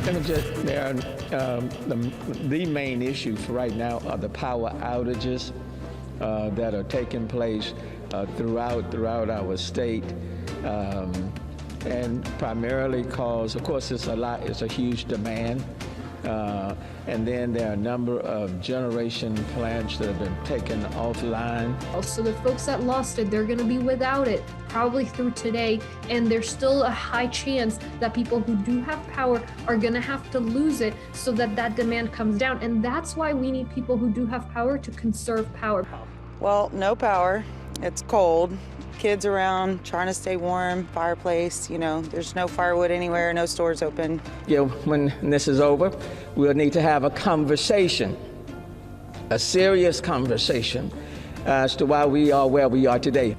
Let me just, the main issue for right now are the power outages that are taking place throughout our state, and primarily cause, of course, it's a huge demand, and then there are a number of generation plants that have been taken offline. Also, the folks that lost it, they're going to be without it probably through today, and there's still a high chance that people who do have power are going to have to lose it so that that demand comes down, and that's why we need people who do have power to conserve power. Well, no power. It's cold. Kids around, trying to stay warm, fireplace, there's no firewood anywhere, no stores open. When this is over, we'll need to have a conversation, a serious conversation as to why we are where we are today.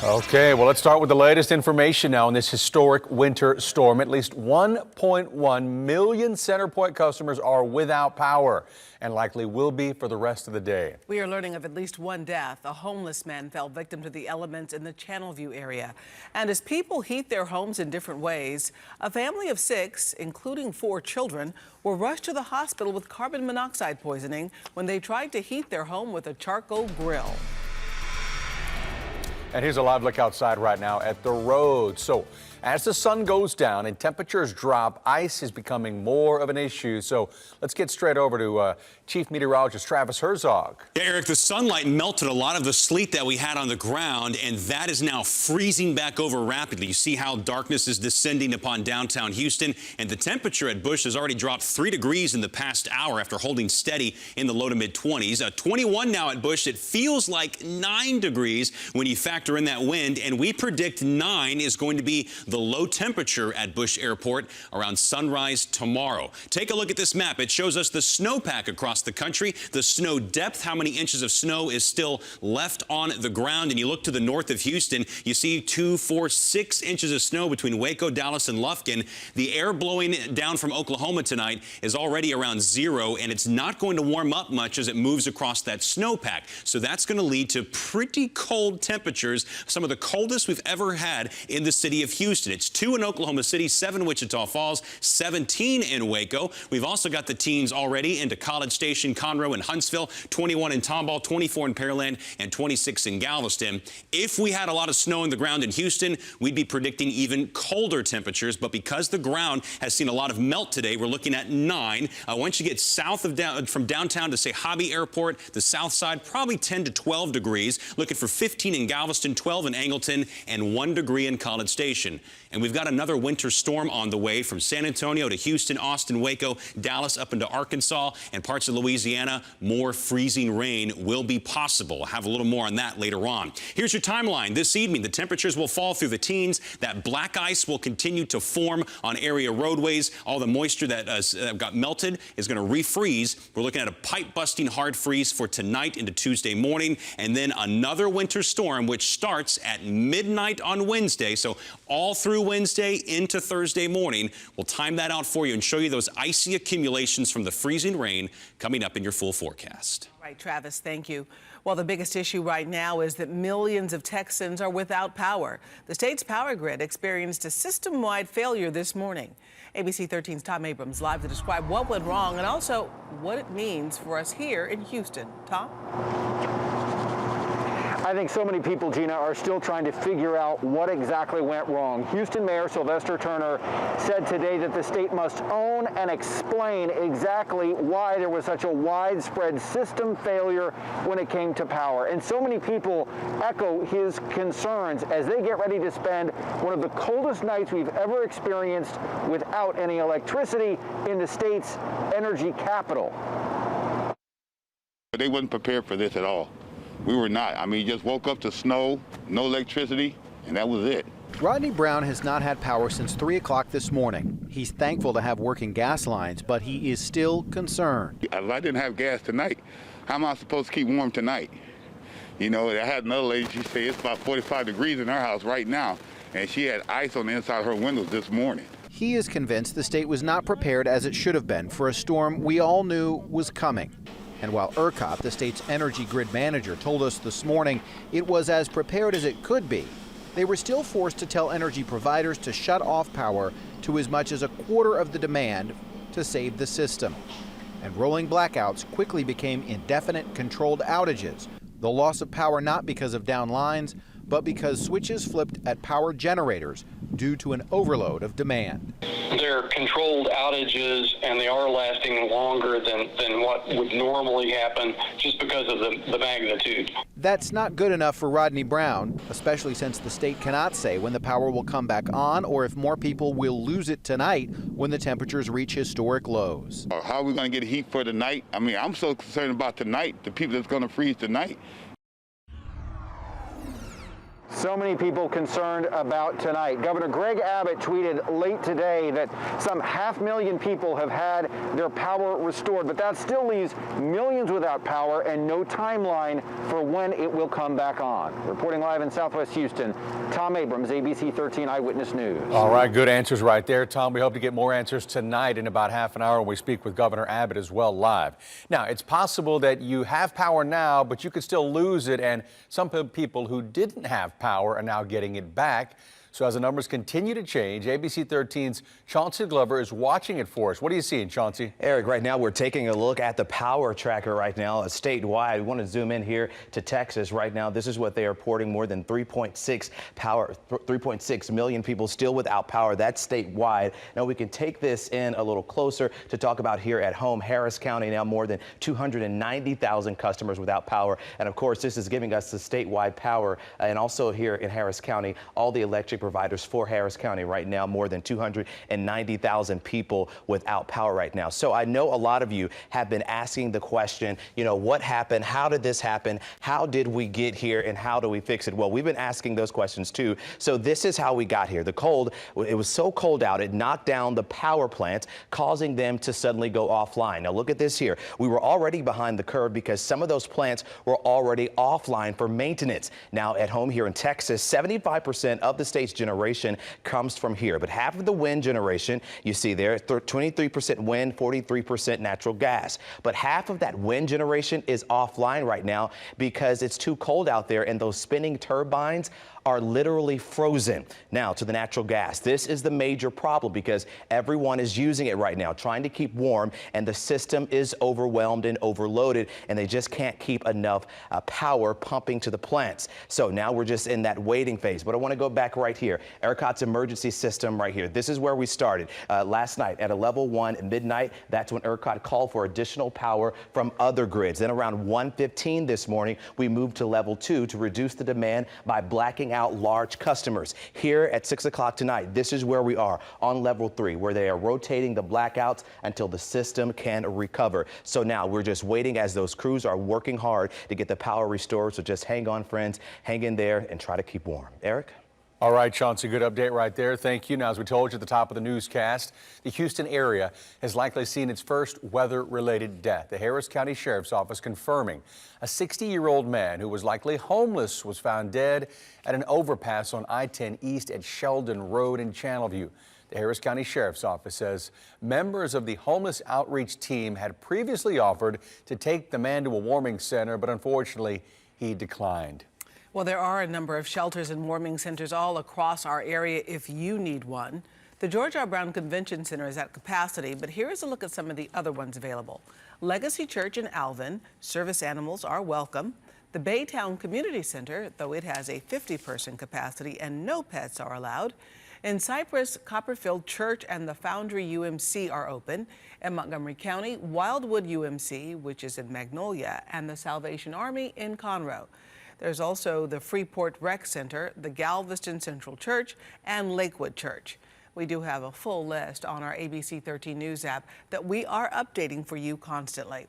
Okay, well, let's start with the latest information now on this historic winter storm. At least 1.1 million CenterPoint customers are without power and likely will be for the rest of the day. We are learning of at least one death. A homeless man fell victim to the elements in the Channelview area. And as people heat their homes in different ways, a family of 6, including 4 children, were rushed to the hospital with carbon monoxide poisoning when they tried to heat their home with a charcoal grill. And here's a live look outside right now at the road. So as the sun goes down and temperatures drop, ice is becoming more of an issue. So let's get straight over to Chief Meteorologist Travis Herzog. Yeah, Eric, the sunlight melted a lot of the sleet that we had on the ground, and that is now freezing back over rapidly. You see how darkness is descending upon downtown Houston, and the temperature at Bush has already dropped 3 degrees in the past hour after holding steady in the low to mid 20s. 21 now at Bush. It feels like 9 degrees when you factor in that wind, and we predict 9 is going to be the low temperature at Bush Airport around sunrise tomorrow. Take a look at this map. It shows us the snowpack across the country, the snow depth, how many inches of snow is still left on the ground. And you look to the north of Houston, you see 2, 4, 6 inches of snow between Waco, Dallas, and Lufkin. The air blowing down from Oklahoma tonight is already around 0, and it's not going to warm up much as it moves across that snowpack. So that's going to lead to pretty cold temperatures, some of the coldest we've ever had in the city of Houston. It's 2 in Oklahoma City, 7 Wichita Falls, 17 in Waco. We've also got the teens already into College Station, Conroe, and Huntsville, 21 in Tomball, 24 in Pearland, and 26 in Galveston. If we had a lot of snow on the ground in Houston, we'd be predicting even colder temperatures. But because the ground has seen a lot of melt today, we're looking at 9. Once you get south of from downtown to, say, Hobby Airport, the south side, probably 10 to 12 degrees. Looking for 15 in Galveston, 12 in Angleton, and 1 degree in College Station. And we've got another winter storm on the way from San Antonio to Houston, Austin, Waco, Dallas, up into Arkansas, and parts of Louisiana. More freezing rain will be possible. I'll have a little more on that later on. Here's your timeline. This evening, the temperatures will fall through the teens. That black ice will continue to form on area roadways. All the moisture that got melted is going to refreeze. We're looking at a pipe-busting hard freeze for tonight into Tuesday morning, and then another winter storm, which starts at midnight on Wednesday. So all through Wednesday into Thursday morning. We'll time that out for you and show you those icy accumulations from the freezing rain coming up in your full forecast. All right, Travis, thank you. Well, the biggest issue right now is that millions of Texans are without power. The state's power grid experienced a system-wide failure this morning. ABC 13's Tom Abrams live to describe what went wrong and also what it means for us here in Houston. Tom? I think so many people, Gina, are still trying to figure out what exactly went wrong. Houston Mayor Sylvester Turner said today that the state must own and explain exactly why there was such a widespread system failure when it came to power. And so many people echo his concerns as they get ready to spend one of the coldest nights we've ever experienced without any electricity in the state's energy capital. They wasn't prepared for this at all. We were not. I mean, just woke up to snow, no electricity, and that was it. Rodney Brown has not had power since 3 o'clock this morning. He's thankful to have working gas lines, but he is still concerned. If I didn't have gas tonight, how am I supposed to keep warm tonight? You know, I had another lady, she said it's about 45 degrees in her house right now, and she had ice on the inside of her windows this morning. He is convinced the state was not prepared as it should have been for a storm we all knew was coming. And while ERCOT, the state's energy grid manager, told us this morning it was as prepared as it could be, they were still forced to tell energy providers to shut off power to as much as a quarter of the demand to save the system. And rolling blackouts quickly became indefinite controlled outages. The loss of power not because of down lines, but because switches flipped at power generators due to an overload of demand. They're controlled outages, and they are lasting longer than what would normally happen just because of the magnitude. That's not good enough for Rodney Brown, especially since the state cannot say when the power will come back on or if more people will lose it tonight when the temperatures reach historic lows. How are we going to get heat for tonight? I mean, I'm so concerned about tonight, the people that's going to freeze tonight. So many people concerned about tonight. Governor Greg Abbott tweeted late today that some 500,000 people have had their power restored, but that still leaves millions without power and no timeline for when it will come back on. Reporting live in Southwest Houston, Tom Abrams, ABC 13 Eyewitness News. All right, good answers right there, Tom. We hope to get more answers tonight in about half an hour when we speak with Governor Abbott as well live. Now, it's possible that you have power now, but you could still lose it, and some people who didn't have power are now getting it back. So as the numbers continue to change, ABC 13's Chauncey Glover is watching it for us. What are you seeing, Chauncey? Eric, right now we're taking a look at the power tracker right now statewide. We want to zoom in here to Texas right now. This is what they are reporting: more than 3.6 million people still without power. That's statewide. Now we can take this in a little closer to talk about here at home. Harris County now more than 290,000 customers without power. And of course, this is giving us the statewide power. And also here in Harris County, all the electric providers for Harris County right now, more than 290,000 people without power right now. So I know a lot of you have been asking the question, you know, what happened? How did this happen? How did we get here? And how do we fix it? Well, we've been asking those questions too. So this is how we got here. The cold, it was so cold out, it knocked down the power plants, causing them to suddenly go offline. Now look at this here. We were already behind the curve because some of those plants were already offline for maintenance. Now at home here in Texas, 75% of the state's generation comes from here, but half of the wind generation you see there, 23% wind, 43% natural gas. But half of that wind generation is offline right now because it's too cold out there, and those spinning turbines are literally frozen. Now to the natural gas. This is the major problem because everyone is using it right now, trying to keep warm, and the system is overwhelmed and overloaded, and they just can't keep enough power pumping to the plants. So now we're just in that waiting phase. But I want to go back right here. ERCOT's emergency system right here. This is where we started last night at a level 1 at midnight. That's when ERCOT called for additional power from other grids. Then around 1:15 this morning, we moved to level 2 to reduce the demand by blacking out large customers. Here at 6 o'clock tonight, this is where we are on level 3, where they are rotating the blackouts until the system can recover. So now we're just waiting as those crews are working hard to get the power restored. So just hang on, friends, hang in there and try to keep warm. Eric? All right, Chauncey, good update right there. Thank you. Now, as we told you at the top of the newscast, the Houston area has likely seen its first weather-related death. The Harris County Sheriff's Office confirming a 60-year-old man who was likely homeless was found dead at an overpass on I-10 East at Sheldon Road in Channelview. The Harris County Sheriff's Office says members of the homeless outreach team had previously offered to take the man to a warming center, but unfortunately, he declined. Well, there are a number of shelters and warming centers all across our area if you need one. The George R. Brown Convention Center is at capacity, but here is a look at some of the other ones available. Legacy Church in Alvin, service animals are welcome. The Baytown Community Center, though it has a 50-person capacity and no pets are allowed. In Cypress, Copperfield Church and the Foundry UMC are open. In Montgomery County, Wildwood UMC, which is in Magnolia, and the Salvation Army in Conroe. There's also the Freeport Rec Center, the Galveston Central Church, and Lakewood Church. We do have a full list on our ABC 13 News app that we are updating for you constantly.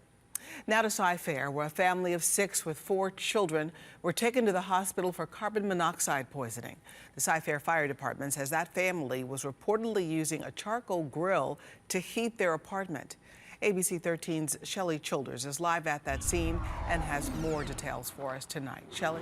Now to Cy-Fair, where a family of 6 with 4 children were taken to the hospital for carbon monoxide poisoning. The Cy-Fair Fire Department says that family was reportedly using a charcoal grill to heat their apartment. ABC 13's Shelley Childers is live at that scene and has more details for us tonight. Shelley?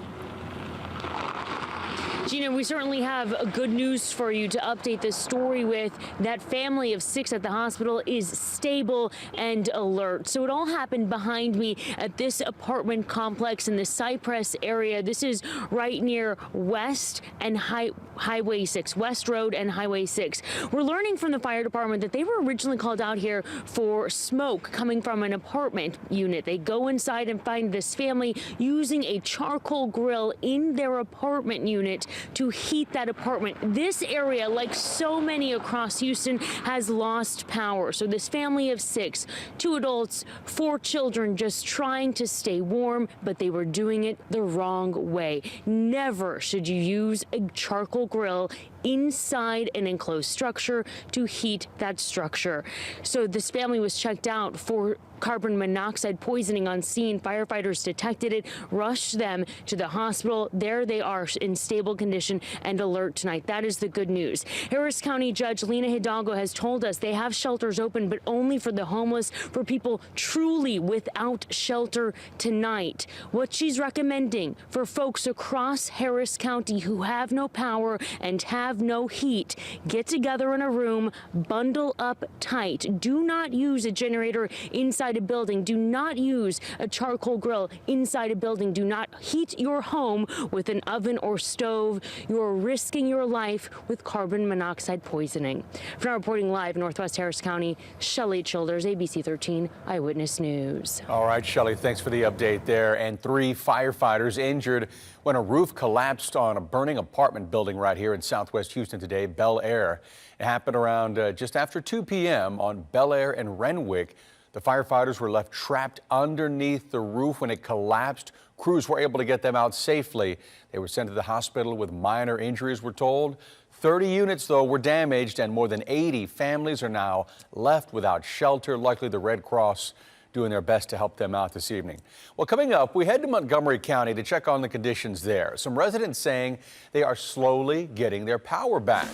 Gina, we certainly have good news for you to update this story with. That family of 6 at the hospital is stable and alert. So it all happened behind me at this apartment complex in the Cypress area. This is right near West and Highway 6, West Road and Highway 6. We're learning from the fire department that they were originally called out here for smoke coming from an apartment unit. They go inside and find this family using a charcoal grill in their apartment unit to heat that apartment. This area, like so many across Houston, has lost power. So this family of 6, 2 adults, 4 children, just trying to stay warm, but they were doing it the wrong way. Never should you use a charcoal grill inside an enclosed structure to heat that structure. So this family was checked out for carbon monoxide poisoning on scene. Firefighters detected it, rushed them to the hospital. There they are in stable condition and alert tonight. That is the good news. Harris County Judge Lena Hidalgo has told us they have shelters open, but only for the homeless, for people truly without shelter tonight. What she's recommending for folks across Harris County who have no power and have no heat, get together in a room, bundle up tight. Do not use a generator inside a building. Do not use a charcoal grill inside a building. Do not heat your home with an oven or stove. You're risking your life with carbon monoxide poisoning. For now, reporting live in Northwest Harris County, Shelley Childers, ABC 13 Eyewitness News. All right, Shelley, thanks for the update there. And 3 firefighters injured when a roof collapsed on a burning apartment building right here in Southwest Houston today, Bel Air. It happened around just after 2 p.m. on Bel Air and Renwick. The firefighters were left trapped underneath the roof when it collapsed. Crews were able to get them out safely. They were sent to the hospital with minor injuries, we're told. 30 units, though, were damaged, and more than 80 families are now left without shelter. Luckily, the Red Cross doing their best to help them out this evening. Well, coming up, we head to Montgomery County to check on the conditions there. Some residents saying they are slowly getting their power back.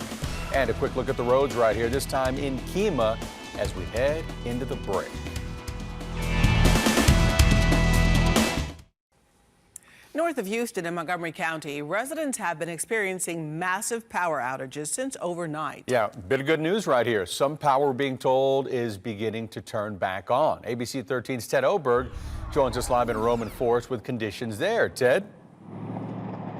And a quick look at the roads right here, this time in Kemah, as we head into the break. North of Houston in Montgomery County, residents have been experiencing massive power outages since overnight. Yeah, bit of good news right here. Some power, we're being told, is beginning to turn back on. ABC 13's Ted Oberg joins us live in Roman Forest with conditions there. Ted?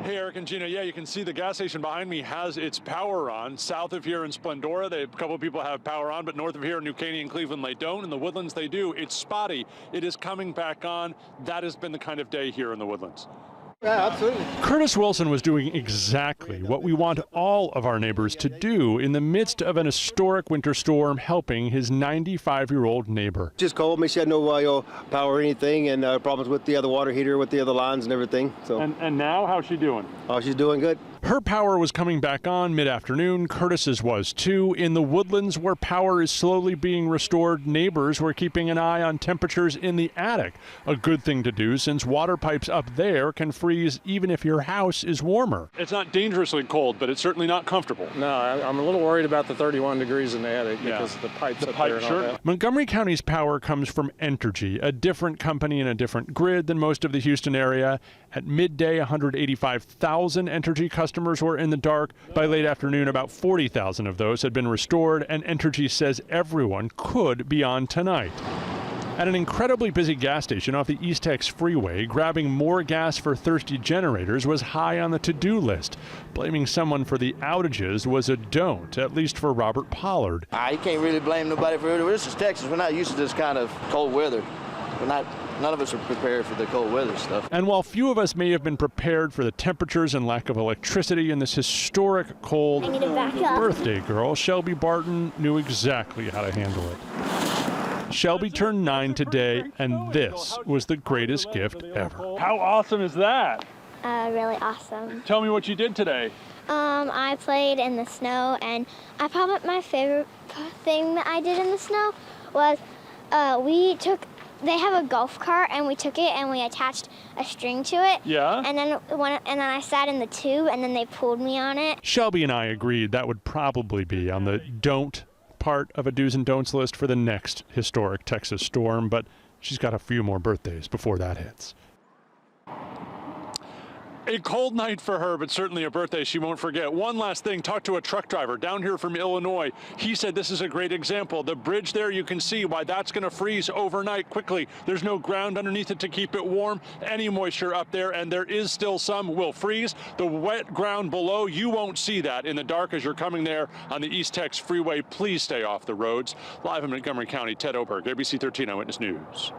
Hey, Eric and Gina. Yeah, you can see the gas station behind me has its power on. South of here in Splendora, a couple of people have power on, but north of here in New Caney and Cleveland, they don't. In the Woodlands, they do. It's spotty. It is coming back on. That has been the kind of day here in the Woodlands. Yeah, absolutely. Curtis Wilson was doing exactly what we want all of our neighbors to do in the midst of an historic winter storm, helping his 95-year-old neighbor. Just called me, she had no power or anything, and problems with the other water heater, with the other lines and everything. So. And now, how's she doing? Oh, she's doing good. Her power was coming back on mid-afternoon. Curtis's was too. In the Woodlands, where power is slowly being restored, neighbors were keeping an eye on temperatures in the attic. A good thing to do, since water pipes up there can freeze even if your house is warmer. It's not dangerously cold, but it's certainly not comfortable. No, I'm a little worried about the 31 degrees in the attic because the pipes up there and all that. Montgomery County's power comes from Entergy, a different company and a different grid than most of the Houston area. At midday, 185,000 Entergy customers were in the dark. By late afternoon, about 40,000 of those had been restored, and Entergy says everyone could be on tonight. At an incredibly busy gas station off the East Tex Freeway, grabbing more gas for thirsty generators was high on the to-do list. Blaming someone for the outages was a don't, at least for Robert Pollard. You can't really blame nobody for it. This is Texas. We're not used to this kind of cold weather. None of us are prepared for the cold weather stuff. And while few of us may have been prepared for the temperatures and lack of electricity in this historic cold, birthday girl Shelby Barton knew exactly how to handle it. Shelby turned 9 today, and this was the greatest gift ever. How awesome is that? Really awesome. Tell me what you did today. I played in the snow, and probably my favorite thing that I did in the snow was they have a golf cart, and we took it and we attached a string to it. Yeah. And then I sat in the tube, and then they pulled me on it. Shelby and I agreed that would probably be on the don't part of a do's and don'ts list for the next historic Texas storm, but she's got a few more birthdays before that hits. A cold night for her, but certainly a birthday she won't forget. One last thing, talked to a truck driver down here from Illinois. He said this is a great example. The bridge there, you can see why that's going to freeze overnight quickly. There's no ground underneath it to keep it warm. Any moisture up there, and there is still some, will freeze. The wet ground below, you won't see that in the dark as you're coming there on the East Tex Freeway. Please stay off the roads. Live in Montgomery County, Ted Oberg, ABC 13 Eyewitness News.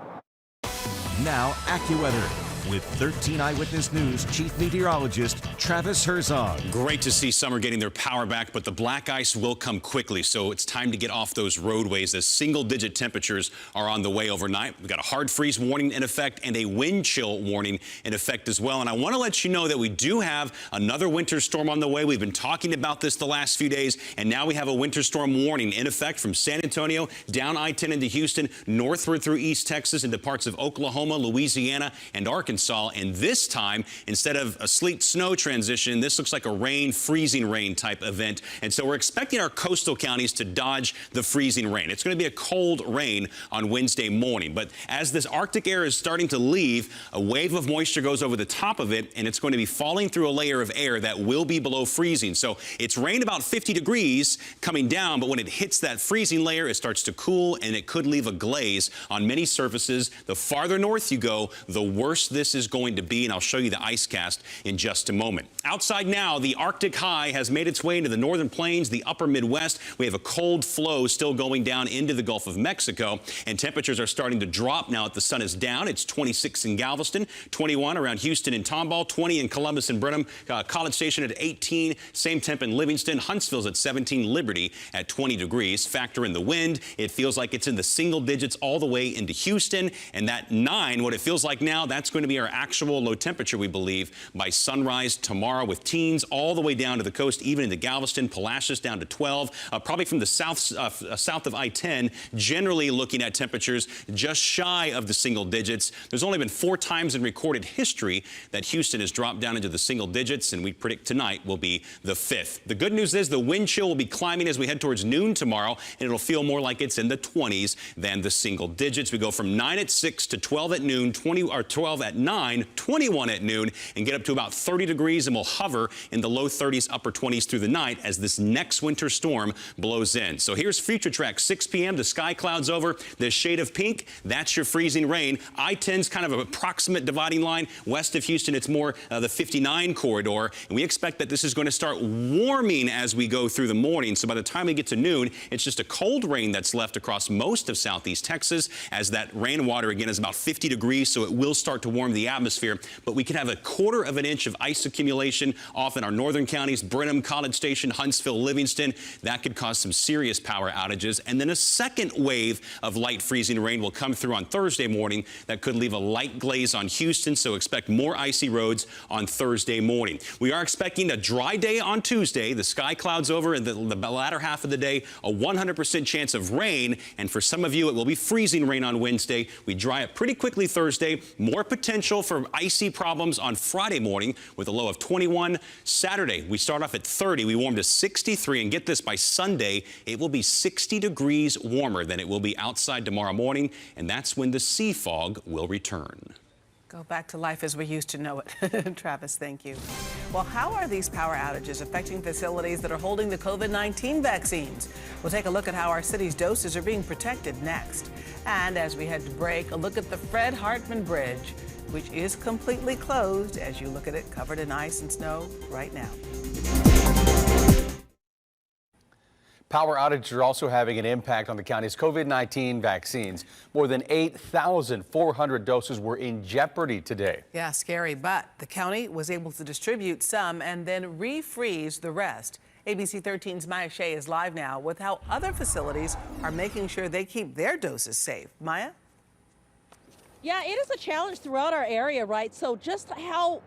Now, AccuWeather with 13 Eyewitness News Chief Meteorologist Travis Herzog. Great to see summer getting their power back, but the black ice will come quickly, so it's time to get off those roadways as single-digit temperatures are on the way overnight. We've got a hard freeze warning in effect and a wind chill warning in effect as well. And I want to let you know that we do have another winter storm on the way. We've been talking about this the last few days, and now we have a winter storm warning in effect from San Antonio down I-10 into Houston, northward through East Texas into parts of Oklahoma, Louisiana, and Arkansas. And this time, instead of a sleet snow transition, this looks like a rain, freezing rain type event. And so we're expecting our coastal counties to dodge the freezing rain. It's going to be a cold rain on Wednesday morning. But as this Arctic air is starting to leave, a wave of moisture goes over the top of it, and it's going to be falling through a layer of air that will be below freezing. So it's rain about 50 degrees coming down, but when it hits that freezing layer, it starts to cool, and it could leave a glaze on many surfaces. The farther north you go, the worse this is going to be, and I'll show you the ice cast in just a moment. Outside now, the Arctic high has made its way into the northern plains, the upper Midwest. We have a cold flow still going down into the Gulf of Mexico, and temperatures are starting to drop now that the sun is down. It's 26 in Galveston, 21 around Houston and Tomball, 20 in Columbus and Brenham, College Station at 18, same temp in Livingston, Huntsville's at 17, Liberty at 20 degrees. Factor in the wind, it feels like it's in the single digits all the way into Houston, and that 9, what it feels like now, that's going to be our actual low temperature, we believe, by sunrise tomorrow, with teens all the way down to the coast, even into Galveston, Palacios down to 12, probably from the south of I-10, generally looking at temperatures just shy of the single digits. There's only been 4 times in recorded history that Houston has dropped down into the single digits, and we predict tonight will be the 5th. The good news is the wind chill will be climbing as we head towards noon tomorrow, and it'll feel more like it's in the 20s than the single digits. We go from 9 at 6 to 12 at noon, 12 at 9, 21 at noon, and get up to about 30 degrees, and we'll hover in the low 30s, upper 20s through the night as this next winter storm blows in. So here's Future Track, 6 p.m. The sky clouds over. The shade of pink, that's your freezing rain. I-10's kind of an approximate dividing line. West of Houston, it's more the 59 corridor, and we expect that this is going to start warming as we go through the morning. So by the time we get to noon, it's just a cold rain that's left across most of southeast Texas, as that rainwater, again, is about 50 degrees, so it will start to warm the atmosphere. But we could have a 1/4 of an inch of ice accumulation off in our northern counties, Brenham, College Station, Huntsville, Livingston. That could cause some serious power outages. And then a second wave of light freezing rain will come through on Thursday morning that could leave a light glaze on Houston, so expect more icy roads on Thursday morning. We are expecting a dry day on Tuesday. The sky clouds over in the latter half of the day, a 100% chance of rain, and for some of you it will be freezing rain on Wednesday. We dry up pretty quickly Thursday. More potential for icy problems on Friday morning with a low of 21. Saturday, we start off at 30. We warm to 63, and get this, by Sunday, it will be 60 degrees warmer than it will be outside tomorrow morning, and that's when the sea fog will return. Go back to life as we used to know it. Travis, thank you. Well, how are these power outages affecting facilities that are holding the COVID-19 vaccines? We'll take a look at how our city's doses are being protected next. And as we head to break, a look at the Fred Hartman Bridge, which is completely closed as you look at it covered in ice and snow right now. Power outages are also having an impact on the county's COVID-19 vaccines. More than 8,400 doses were in jeopardy today. Yeah, scary, but the county was able to distribute some and then refreeze the rest. ABC 13's Maya Shea is live now with how other facilities are making sure they keep their doses safe. Maya? Yeah, it is a challenge throughout our area, right? So just how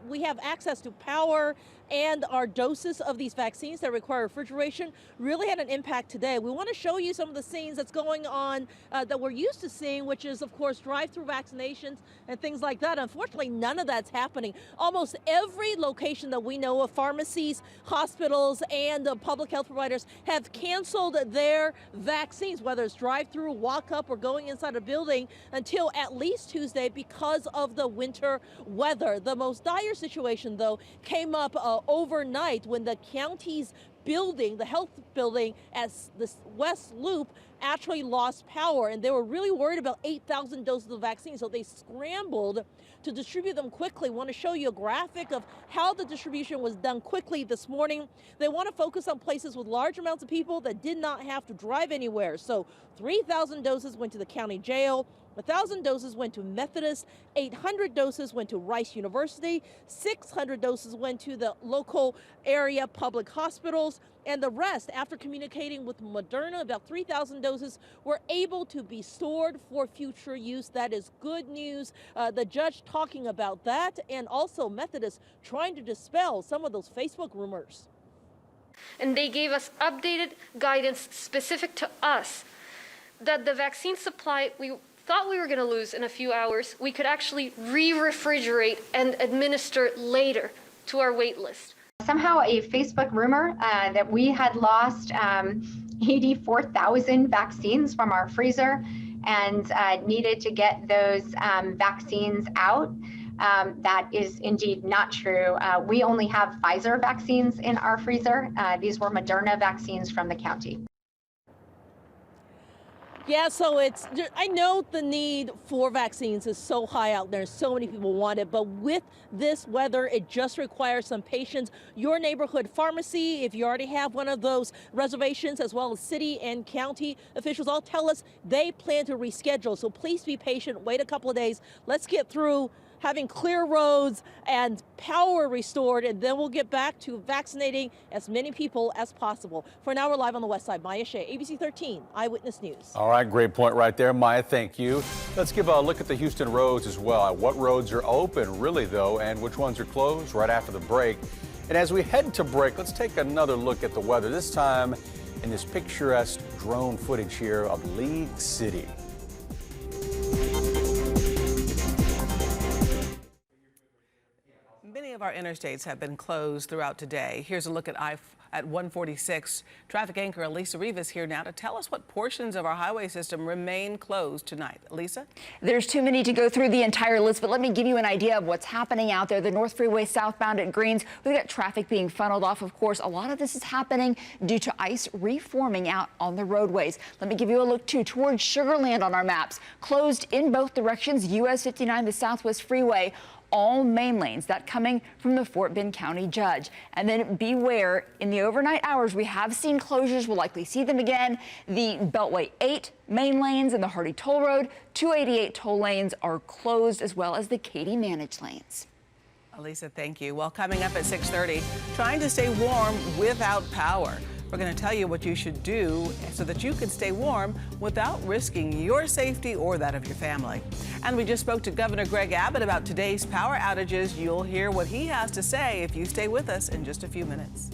we have access to power, and our doses of these vaccines that require refrigeration really had an impact today. We want to show you some of the scenes that's going on that we're used to seeing, which is, of course, drive-through vaccinations and things like that. Unfortunately, none of that's happening. Almost every location that we know of, pharmacies, hospitals, and public health providers have canceled their vaccines, whether it's drive-through, walk-up, or going inside a building until at least Tuesday because of the winter weather. The most dire situation, though, came up overnight when the county's building, the health building at the West Loop, actually lost power, and they were really worried about 8,000 doses of vaccine, so they scrambled to distribute them quickly. Want to show you a graphic of how the distribution was done quickly this morning. They want to focus on places with large amounts of people that did not have to drive anywhere. So 3,000 doses went to the county jail, 1,000 doses went to Methodist, 800 doses went to Rice University, 600 doses went to the local area public hospitals, and the rest, after communicating with Moderna, about 3,000 doses were able to be stored for future use. That is good news. The judge talking about that, and also Methodist trying to dispel some of those Facebook rumors. And they gave us updated guidance specific to us that the vaccine supply we thought we were going to lose in a few hours, we could actually re-refrigerate and administer later to our wait list. Somehow a Facebook rumor that we had lost 84,000 vaccines from our freezer and needed to get those vaccines out. That is indeed not true. We only have Pfizer vaccines in our freezer. These were Moderna vaccines from the county. Yeah, so I know the need for vaccines is so high out there. So many people want it, but with this weather, it just requires some patience. Your neighborhood pharmacy, if you already have one of those reservations, as well as city and county officials, all tell us they plan to reschedule. So please be patient, wait a couple of days. Let's get through having clear roads and power restored, and then we'll get back to vaccinating as many people as possible. For now, we're live on the West Side. Maya Shea, ABC 13 Eyewitness News. All right, great point right there, Maya. Thank you. Let's give a look at the Houston roads as well. What roads are open, really, though, and which ones are closed right after the break. And as we head to break, let's take another look at the weather, this time in this picturesque drone footage here of League City. Many of our interstates have been closed throughout today. Here's a look at 146. Traffic anchor Elisa Rivas here now to tell us what portions of our highway system remain closed tonight. Elisa? There's too many to go through the entire list, but let me give you an idea of what's happening out there. The North Freeway southbound at Greens, we've got traffic being funneled off. Of course, a lot of this is happening due to ice reforming out on the roadways. Let me give you a look, too, towards Sugar Land on our maps. Closed in both directions, US 59, the Southwest Freeway. All main lanes, that coming from the Fort Bend County judge. And then beware, in the overnight hours, we have seen closures. We'll likely see them again. The Beltway 8 main lanes and the Hardy Toll Road 288 toll lanes are closed, as well as the Katy managed lanes. Elisa, thank you. Well, coming up at 6:30, trying to stay warm without power. We're going to tell you what you should do so that you can stay warm without risking your safety or that of your family. And we just spoke to Governor Greg Abbott about today's power outages. You'll hear what he has to say if you stay with us in just a few minutes.